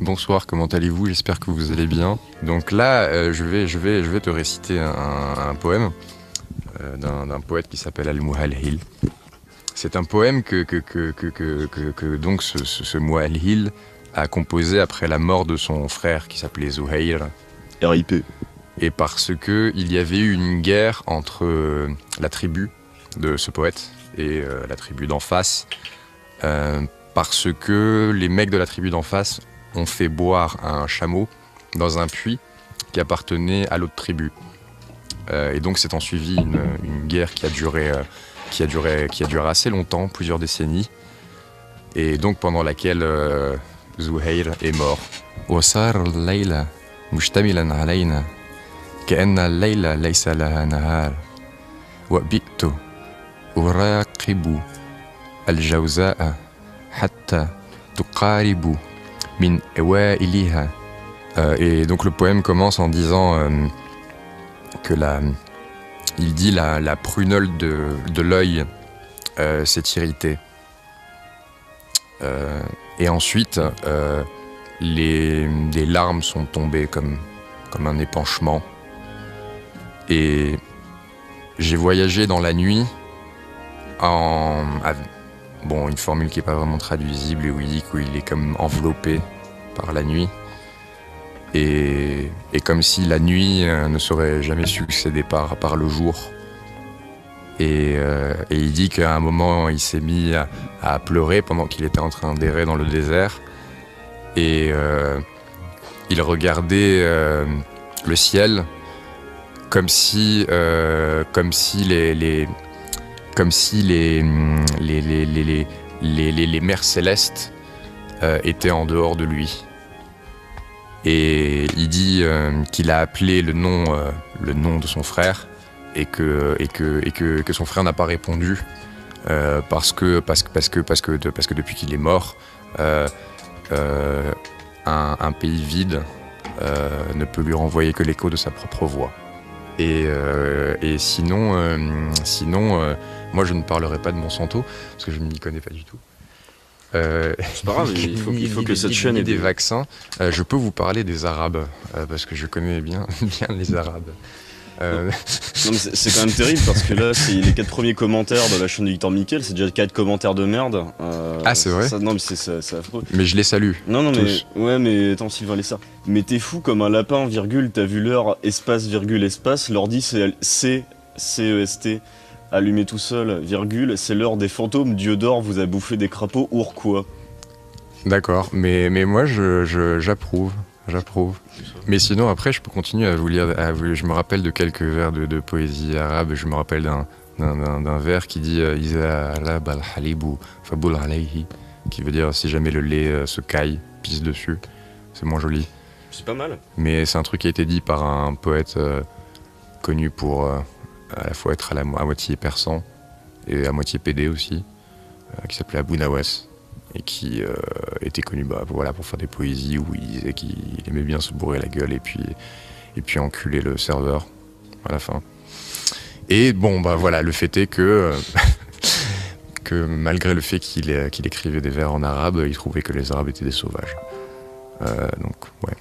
bonsoir, comment allez-vous? J'espère que vous allez bien. Donc là, je vais te réciter un poème d'un poète qui s'appelle Al-Muhalhil. C'est un poème que donc ce Muhalhil a composé après la mort de son frère qui s'appelait Zuhair. RIP. Et parce que il y avait eu une guerre entre la tribu de ce poète et la tribu d'en face, parce que les mecs de la tribu d'en face ont fait boire un chameau dans un puits qui appartenait à l'autre tribu. Et donc s'est ensuivie une guerre qui a duré assez longtemps, plusieurs décennies, et donc pendant laquelle Zuhair est mort. وصار الليل مشتملا علينا كأن الليل ليس لها نهار وبئت أراقب الجوزاء حتى تقارب من أوائلها. Et donc le poème commence en disant que il dit la prunelle de l'œil s'est irritée. Et ensuite, des larmes sont tombées comme un épanchement. Et j'ai voyagé dans la nuit une formule qui n'est pas vraiment traduisible, où il dit qu'il est comme enveloppé par la nuit. Et comme si la nuit ne serait jamais succédée par le jour. Et il dit qu'à un moment, il s'est mis à pleurer pendant qu'il était en train d'errer dans le désert. Et il regardait le ciel comme si les mers célestes étaient en dehors de lui. Et il dit qu'il a appelé le nom de son frère et que son frère n'a pas répondu parce que depuis qu'il est mort, un pays vide ne peut lui renvoyer que l'écho de sa propre voix. Et sinon, moi je ne parlerai pas de Monsanto parce que je ne m'y connais pas du tout. C'est pas grave, il faut que cette chaîne ait des vaccins. Je peux vous parler des Arabes parce que je connais bien les Arabes. Non, mais c'est quand même terrible parce que là, c'est les 4 premiers commentaires de la chaîne de Victor Mickel, c'est déjà 4 commentaires de merde. Ah, c'est vrai? Non, mais c'est affreux. Mais je les salue. Non, tous. mais. Ouais, mais attends, Sylvain Lessard. Mais t'es fou comme un lapin, virgule, t'as vu l'heure, espace, virgule, espace. L'ordi, c'est CEST. Allumé tout seul, virgule, c'est l'heure des fantômes, Dieu d'or vous a bouffé des crapauds, ou quoi. D'accord, mais moi, j'approuve. J'approuve. Mais sinon, après, je peux continuer à vous lire. Je me rappelle de quelques vers de poésie arabe. Je me rappelle d'un vers qui dit Iza alab al-halibu fabul alayhi, qui veut dire si jamais le lait se caille, pisse dessus. C'est moins joli. C'est pas mal. Mais c'est un truc qui a été dit par un poète connu pour à la fois être à moitié persan et à moitié pédé aussi, qui s'appelait Abou Nawas. Et qui était connu pour faire des poésies où il disait qu'il aimait bien se bourrer la gueule et puis enculer le serveur à la fin. Et bon, voilà, le fait est que, que malgré le fait qu'il écrivait des vers en arabe, il trouvait que les Arabes étaient des sauvages. Donc, ouais.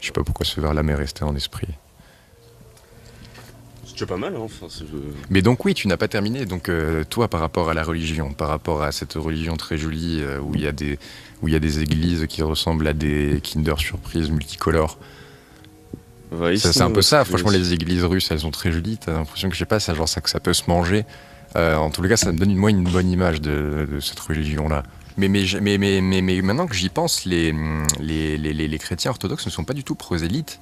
Je sais pas pourquoi ce vers-là m'est resté en esprit. C'est pas mal, hein. Enfin, mais donc oui, tu n'as pas terminé. Donc toi, par rapport à la religion, par rapport à cette religion très jolie où il y a des églises qui ressemblent à des Kinder Surprise multicolores. Ouais, c'est un peu ça. Franchement, les églises russes, elles sont très jolies. T'as l'impression que je sais pas, ça genre ça que ça peut se manger. En tout cas, ça me donne une bonne image de cette religion-là. Mais maintenant que j'y pense, les chrétiens orthodoxes ne sont pas du tout prosélytes.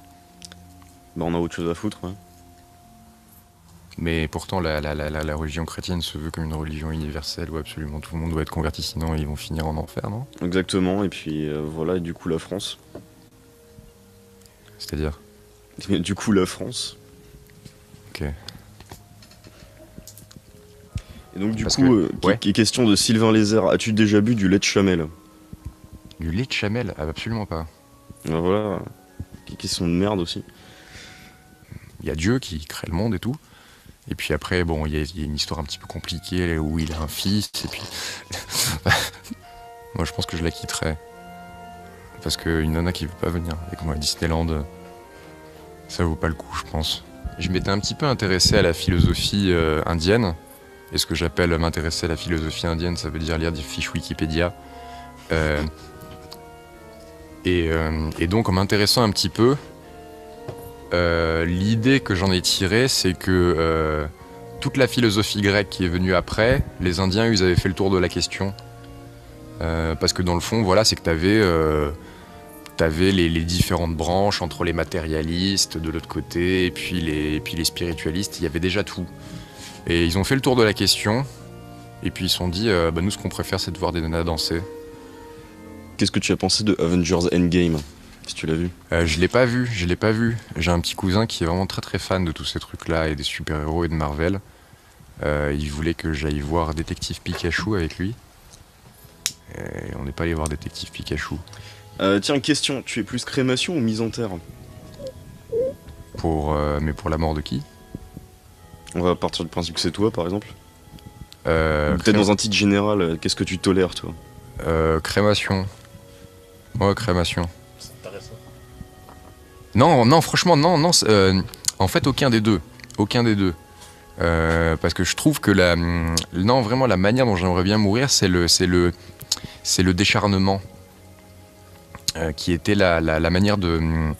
Bah, on a autre chose à foutre. Ouais. Mais pourtant, la religion chrétienne se veut comme une religion universelle où absolument tout le monde doit être converti, sinon ils vont finir en enfer, non? Exactement, et puis voilà, et du coup la France. C'est-à-dire? Du coup la France. Ok. Et donc du question de Sylvain Lézard, as-tu déjà bu du lait de chamel? Du lait de chamel? Ah, absolument pas. Ah, voilà, question de merde aussi. Il y a Dieu qui crée le monde et tout. Et puis après, bon, il y a une histoire un petit peu compliquée où il a un fils, et puis... Moi, je pense que je la quitterais. parce qu'une nana qui veut pas venir avec moi à Disneyland, ça vaut pas le coup, je pense. Je m'étais un petit peu intéressé à la philosophie indienne. Et ce que j'appelle m'intéresser à la philosophie indienne, ça veut dire lire des fiches Wikipédia. Et donc en m'intéressant un petit peu, l'idée que j'en ai tirée, c'est que toute la philosophie grecque qui est venue après, les Indiens, ils avaient fait le tour de la question. Parce que dans le fond, voilà, c'est que t'avais les différentes branches entre les matérialistes de l'autre côté et puis les spiritualistes, il y avait déjà tout. Et ils ont fait le tour de la question, et puis ils se sont dit, nous ce qu'on préfère c'est de voir des nanas danser. Qu'est-ce que tu as pensé de Avengers Endgame, si tu l'as vu? Je l'ai pas vu. J'ai un petit cousin qui est vraiment très très fan de tous ces trucs-là, et des super-héros et de Marvel. Il voulait que j'aille voir Détective Pikachu avec lui. Et on n'est pas allé voir Détective Pikachu. Tiens, question, tu es plus crémation ou mise en terre? Mais pour la mort de qui? On va partir du principe que c'est toi, par exemple. Peut-être dans un titre général, qu'est-ce que tu tolères, toi? Crémation. Ouais, crémation. C'est intéressant. Non, franchement, non. En fait, aucun des deux. Parce que je trouve que vraiment, la manière dont j'aimerais bien mourir, c'est le décharnement. Qui était la manière de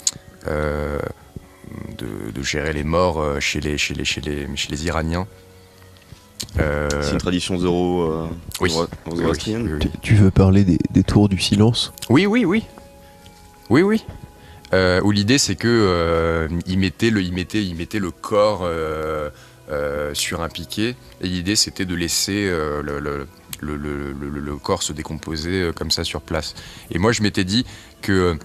gérer les morts chez les Iraniens. C'est une tradition Oui. zoroastrienne. Tu veux parler des tours du silence? Oui. Où l'idée c'est que il mettait le corps sur un piquet, et l'idée c'était de laisser le corps se décomposer comme ça sur place. Et moi je m'étais dit que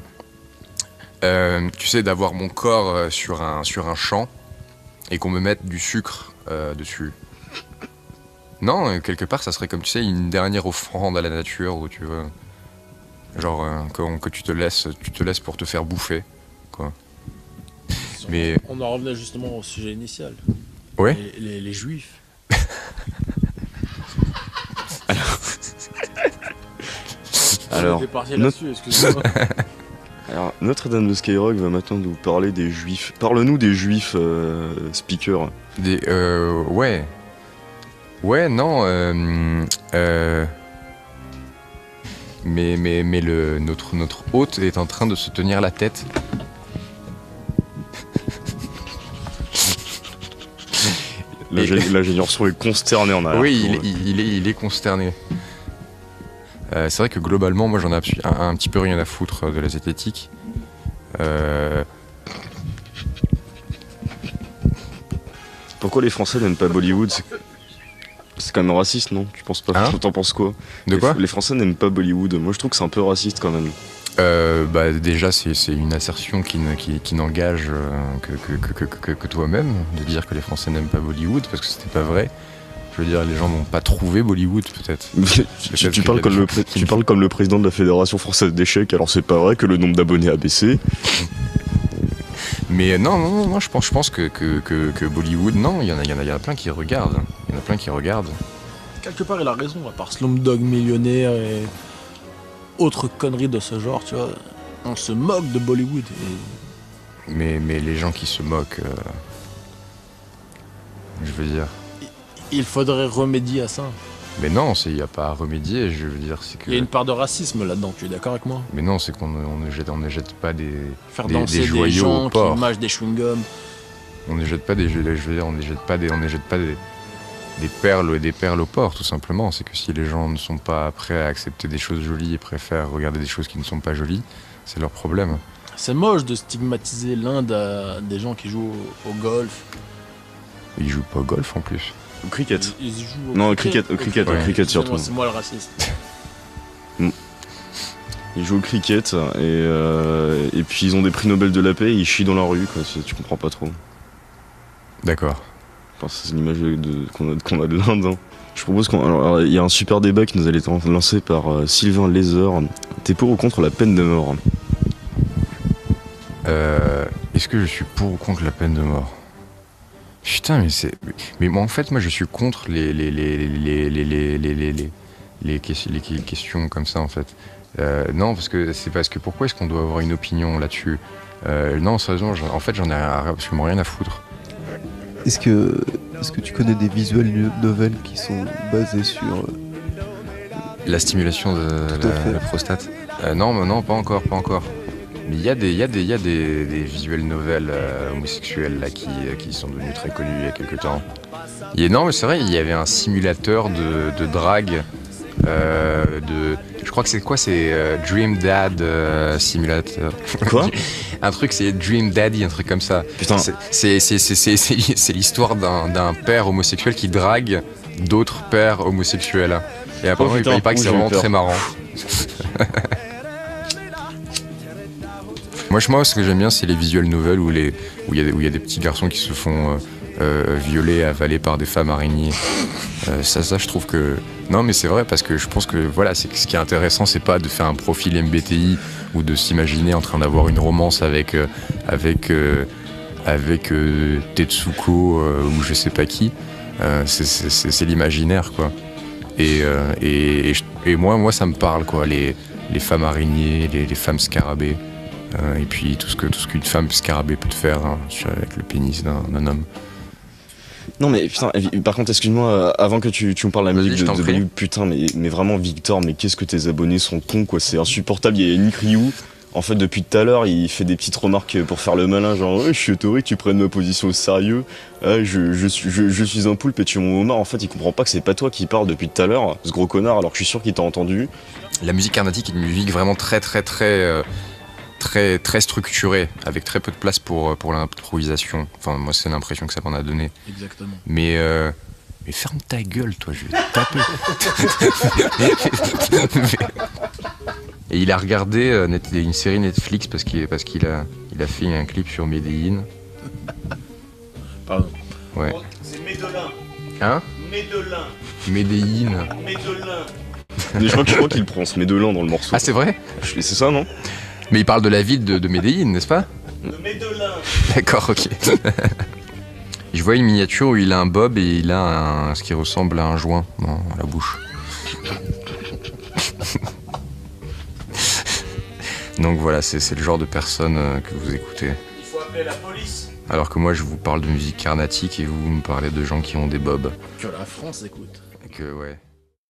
tu sais, d'avoir mon corps sur un champ et qu'on me mette du sucre dessus. Non, quelque part ça serait comme, tu sais, une dernière offrande à la nature, où tu veux, genre que tu te laisses pour te faire bouffer, quoi. Mais On en revenait justement au sujet initial. ouais. Les juifs. Alors, On est parti là-dessus, excusez-moi. Alors, Notre-Dame de Skyrock va maintenant nous parler des juifs. Parle-nous des juifs, speakers. Ouais, non. Mais notre hôte est en train de se tenir la tête. L'ingénieur son est consterné en arrière. Oui, il est consterné. C'est vrai que globalement, moi j'en ai un petit peu rien à foutre de la zététique. Pourquoi les Français n'aiment pas Bollywood? C'est quand même raciste, non? Tu penses pas? Hein? T'en penses quoi? De quoi? Les Français n'aiment pas Bollywood. Moi je trouve que c'est un peu raciste quand même. Déjà c'est une assertion qui n'engage que toi-même, de dire que les Français n'aiment pas Bollywood, parce que c'était pas vrai. Je veux dire, les gens n'ont pas trouvé Bollywood, peut-être. Tu parles comme le président de la Fédération Française d'Échecs, alors c'est pas vrai que le nombre d'abonnés a baissé. Mais non, je pense que Bollywood, non, il y en a plein qui regardent. Quelque part, il a raison, à part Slumdog Millionnaire et autres conneries de ce genre, tu vois. On se moque de Bollywood. Mais les gens qui se moquent, je veux dire. Il faudrait remédier à ça. Mais non, il n'y a pas à remédier, je veux dire, c'est que... Il y a une part de racisme là-dedans, tu es d'accord avec moi? Mais non, c'est qu'on ne jette pas des danser des joyaux gens au port. qui mâchent des chewing-gums. On ne jette pas des perles au port, tout simplement. C'est que si les gens ne sont pas prêts à accepter des choses jolies et préfèrent regarder des choses qui ne sont pas jolies, c'est leur problème. C'est moche de stigmatiser l'Inde à des gens qui jouent au golf. Ils jouent pas au golf en plus. Au cricket. Ils jouent au Non, au cricket. cricket surtout. C'est moi le raciste. Ils jouent au cricket et puis ils ont des prix Nobel de la paix et ils chient dans la rue, quoi. Tu comprends pas trop. D'accord. Enfin, c'est l'image qu'on a de l'Inde. Hein. Je propose il y a un super débat qui nous a été lancé par Sylvain Lézeur. T'es pour ou contre la peine de mort? Est-ce que je suis pour ou contre la peine de mort? Putain, mais moi en fait, moi je suis contre les questions comme ça en fait. Non, parce que pourquoi est-ce qu'on doit avoir une opinion là-dessus? Non, sérieusement, en fait, j'en ai absolument rien à foutre. Est-ce que tu connais des visual novels qui sont basés sur... La stimulation de Tout à fait. la prostate? Non, pas encore. Mais il y a des visuels novels homosexuels là, qui sont devenus très connus il y a quelques temps. Non, mais c'est vrai, il y avait un simulateur de drague. Je crois que c'est Dream Dad Simulator. Quoi? Un truc, c'est Dream Daddy, un truc comme ça. Putain. C'est l'histoire d'un père homosexuel qui drague d'autres pères homosexuels. Et apparemment, putain, il paraît que c'est j'ai eu vraiment peur. très marrant. Moi, ce que j'aime bien, c'est les visual novels où il y a des petits garçons qui se font violer, avalés par des femmes araignées. Ça, je trouve que... Non, mais c'est vrai, parce que je pense que voilà, ce qui est intéressant, c'est pas de faire un profil MBTI ou de s'imaginer en train d'avoir une romance avec Tetsuko ou je sais pas qui. C'est l'imaginaire, quoi. Et moi, ça me parle, quoi. Les femmes araignées, les femmes scarabées. Et puis tout ce qu'une femme scarabée peut te faire avec le pénis d'un homme. Non mais putain, par contre excuse-moi, avant que tu me parles de la Vas-y, musique je t'en de prie. Bollywood, putain mais vraiment Victor, mais qu'est-ce que tes abonnés sont cons quoi, c'est insupportable, il y a Nick Ryu, en fait depuis tout à l'heure il fait des petites remarques pour faire le malin, genre ouais, je suis étonné que tu prennes ma position au sérieux, je suis un poulpe et tu es mon homard, en fait il comprend pas que c'est pas toi qui parle depuis tout à l'heure, ce gros connard, alors que je suis sûr qu'il t'a entendu. La musique carnatique est une musique vraiment très structurée, avec très peu de place pour l'improvisation. Enfin, moi, c'est l'impression que ça m'en a donné. Exactement. Mais ferme ta gueule, toi, je vais te taper. Et il a regardé une série Netflix parce qu'il a fait un clip sur Medellin. Pardon. Ouais. C'est Médelin. Hein? Médelin. Medellin. Médelin. Mais je crois qu'il prend ce Médelin dans le morceau. Ah, c'est vrai? C'est ça non? Mais il parle de la ville de Medellin, n'est-ce pas? Le Médelin. D'accord, ok. Je vois une miniature où il a un bob et il a ce qui ressemble à un joint dans la bouche. Donc voilà, c'est le genre de personne que vous écoutez. Il faut appeler la police. Alors que moi, je vous parle de musique carnatique et vous me parlez de gens qui ont des bobs. Que la France écoute. Et que, ouais.